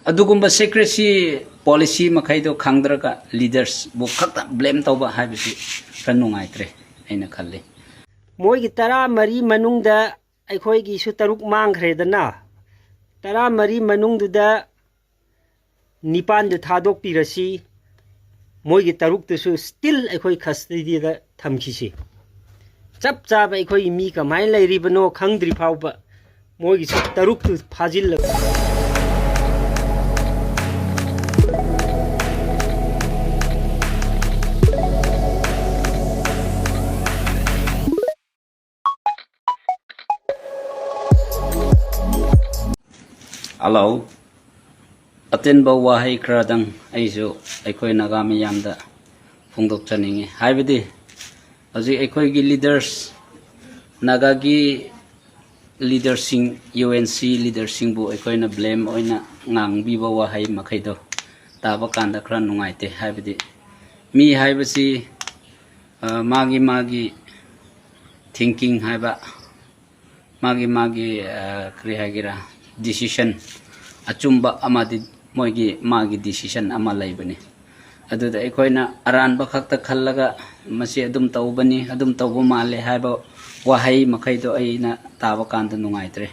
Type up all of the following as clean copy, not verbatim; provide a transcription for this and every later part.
अदुगुम्बा secrecy policy मखैदो खांगद्रगा leaders बु खत blame तौबा हाबिसि खर नुंगाइत्रे अइना खल्ले मोइगी तरा मरी मनुंगदा अखोइगी सु तरुक मांगख्रेदना तरा मरी मनुंगदुदा निपान दु थादोक पिरसी मोइगी तरुक तुसु स्टिल अखोइ खस्टडीदा थमखिसि चप चाब अखोइ मी कमाइ लैरिबनो खंगद्रि फाउबा मोइगी सु तरुक तु फाजिल Hello अतेनबा वाहै खरादंग आइजो अखोइ नागा मियामदा फुंगदोक चनिंगे हाइबदि हजि अखोइगी लीडर्स नागागी लीडरसिंग यूएनसी लीडरसिंग बु अखोइना ब्लेम ओइना ngangbीबा वाहै मखैदो ताबा कांदा खरा नुंगाइते हाइबदि मी हाइबसि मागी मागी थिंकिंग हाइबा मागी करि हागिरा डिसीजन अचुंबा अमादि मोइगी मागी डिसीजन अमा लैबनी अदुदा अखोइना अरानबा खक्ता खल्लगा मसी अदुम तौबनी अदुम तौबो माले हाइबा वाहै मखैदो अइना ताबा कांदा नुंगाइत्रे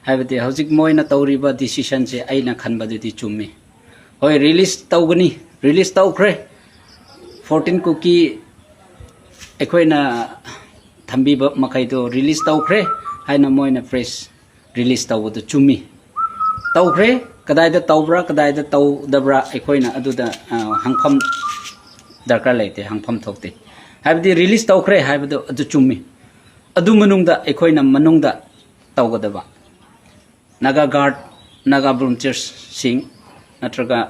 हाइबदि हौजिक मोइना तौरिबा डिसीजन से अइना खनबदुदि चुम्मी होय रिलीज तौख्रे 14 कुकी अखोइना थंबीबा मखैदो रिलीज तौख्रे हाइना मोइना प्रेस रिलीज तौबदु चुम्मी तौख्रे कदाइदा तौब्रा कदाइदा तौदब्रा अखोइना अदुदा हंगफम दरकार लेते हंगफम थोकते हाइबदि रिलीज तौख्रे हाइबदो अदु चुम्मी अदु मनुंगदा अखोइना मनुंगदा तौगदबा नागा गार्ड नागा volunteers सिंग नत्रगा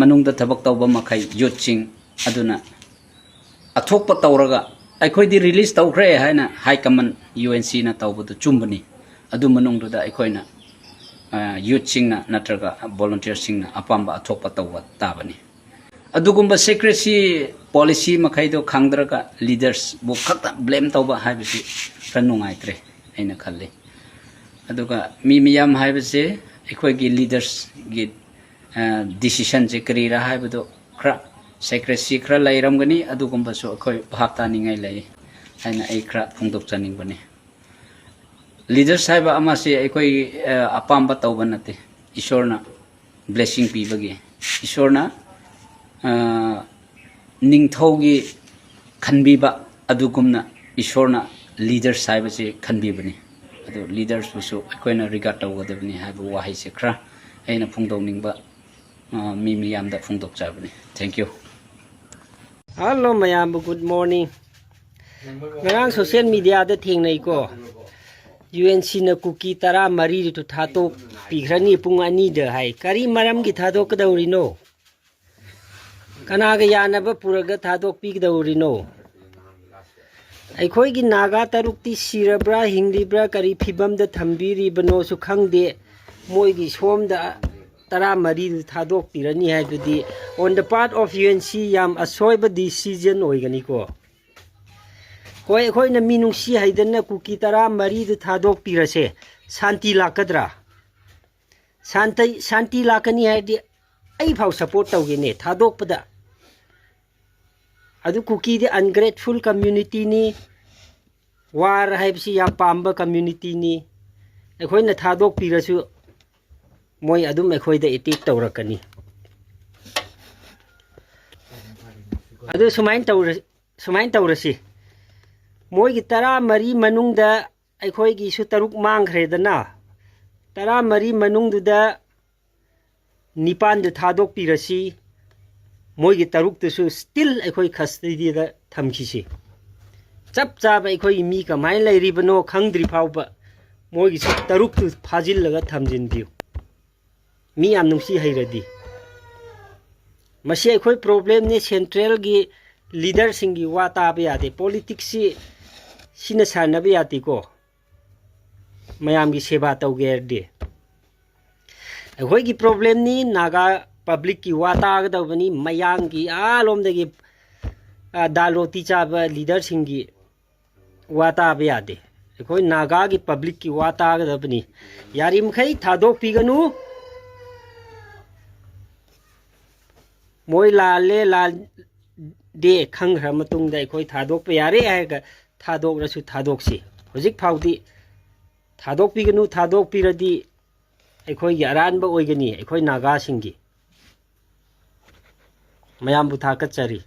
मनुंगदा थबक तौबा मखै यूथ सिंग अदुना अथोकपा तौरगा अखोइदि रिलीज तौख्रे हाइना हाई कमन यूएनसी ना तौबदु चुम्बनी अदु मनुंगदुदा अखोइना यूथ सिंग नत्रगा volunteers सिंग अपाम्बा अथोकपा तौबा ताबनी अदुगुम्बा सेक्रेसी पॉलिसी मखैदो खांगद्रगा लीडर्स बु खत ब्लेम तौबा हाइबसि खर नुंगाइत्रे अइना खल्ले अदुगा मी मियाम हाइबसे अखोइगी लीडर्स गी डिसीजन जे करीरा हाइबदो खर सेक्रेसी खर लैरमगनी अदुगुम्बासु अखोइ भाब तानिङै लै हाइना अइ खर फुंगदोक चनिंगबनी लीडर्स हाइबा अमासे अखोइ अपाम्बा तौबा नते ईश्वरना ब्लेसिंग पीबगी ईश्वरना निंगथौगी खनबीबा अदुगुमना ईश्वरना लीडर्स हाइबसे खनबीबनी अदु लीडर्स बुसु अखोइना रिगार्ड तौगदबनी हाइबा वाहैसे खरा अइना फुंगदौनिंगबा मी मियामदा फुंगदोक जाबनी थैंक यू हेलो मयाम गुड मॉर्निंग नरांग सोशल मीडिया दा थेंगनै को यूएनसी न कुकी तरा मरी तो थातो पीखरनी पुंग अनी द हाई करी मरम की थातो कदौरिनो कनागा यानबा पुरगा थातो पीकदौरिनो अखोई की नागा तरुक्ति सिरब्रा हिंगलिब्रा करी फिबम द थंबीरिबनो सु खंगदे मोइगी सोमदा तरा मरी थादोक पिरनी हाइबदी on the part of UNC याम असोइबा डिसीजन ओइगनी को कोई अखोइना मिनुसी हाइदना कुकी तरा मरी थादोक पिरसे शांति लाकद्रा शांति लाकनी हाइदि आई फाउ सपोर्ट तौगेने थादोकपदा अदु कुकी दे अनग्रेटफुल कम्युनिटी नि वार हाइबसी या पाम्बा कम्युनिटी नि अखोइना थादोक पिरसु मोय अदुम अखोइदा एटेक तौरकनी अदु सुमाइन तौरसी मोइगी तरा मरी मनुंगदा अखोइगी सु तरुक मांगख्रेदना तरा मरी मनुंगदुदा निपान दु थादोक पिरसी मोइगी तरुक तुसु स्टिल अखोइ खस्टडीदा थमखिसि चप चाब अखोइ मी कमाइ लैरिबनो खंगद्रि फाउबा मोइगी सु तरुक तु फाजिलगा थमजिनबिउ मी याम नुंसी हैरदी मसी अखोइ प्रॉब्लम ने सेंट्रल गी लीडर सिंगी वा ताबा यादे पॉलिटिक्स सिना सानबा याती को मयाम की सेवा तौगेरदे अखोइ की प्रॉब्लम नि नागा पब्लिक की वा तागदबनी मयांग की आलोमदगी दाल रोटी चाबा लीडर सिंगी वा ताबा यादे अखोइ नागा की पब्लिक की वा तागदबनी यारिमखै थादोक पिगनु मोई लाले लाल दे खंग्र मतुंग दा अखोई थादोक पे यारे आएगा थादोक रसु थादोक सी होजिक फाउदी थादोक पिगनु थादोक पिरदी अखोई की अरानबा ओइगनी अखोई नागा सिंगी मयाम बुथा कचरी।